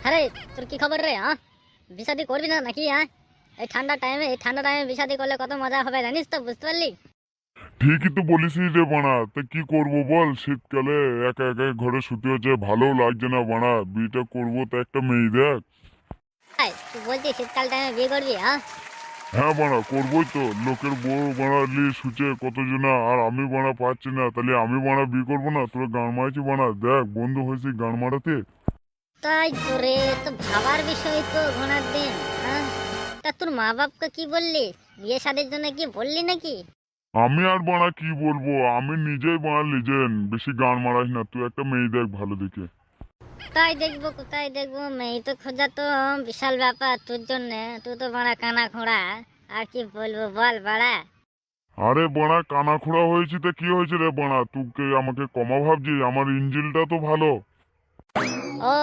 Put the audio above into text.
আরে তোর কি খবর রে? বিষাদি করবি না নাকি? এই ঠান্ডা টাইমে বিষাদি করলে কত মজা হবে জানিস তো, বুঝতে পারলি? ঠিকই তো বলিস রে বানা, তা কি করব বল? শীতকালে একা একা ঘরে শুতে হচ্ছে, ভালোও লাগছে না বানা। বিয়েটা করবো তো একটা মেয়ে দেখ। তুই বলছিস শীতকাল টাইমে বিয়ে করবি? হ্যাঁ বানা, করবোই তো। লোকের বউ বানালি শুচে কতজনা, আর আমি বানা পাচ্ছি না, তাহলে আমি বানা বিয়ে করবো না? তোরা গান মারাচ্ছি বানা, দেখ বন্ধু হয়েছি গান মারাতে। তাই তো রে, তো ভাবার বিষয় তো ঘোড়ার দিন। হ্যাঁ, তা তোর মা বাপকে কি বললি? বিয়ে শাদির জন্য কি বললি নাকি? আমি আর বানা কি বলবো, আমি নিজেই বানা লিজেন। বেশি গান মারাস না, তুই একটা মেয়ে দেখ ভালো দেখে। কোথায় দেখবো, মেয়ে তো খোঁজা তো বিশাল ব্যাপার তোর জন্য। তুই তো বড়া কানা খোঁড়া। আর কি বলবো বল বড়া। আরে বানা, কানা খোড়া হয়েছি তো কি হয়েছে রে বানা? তুই আমাকে কমা ভাবছিস? আমার ইঞ্জিলটা তো ভালো। ও,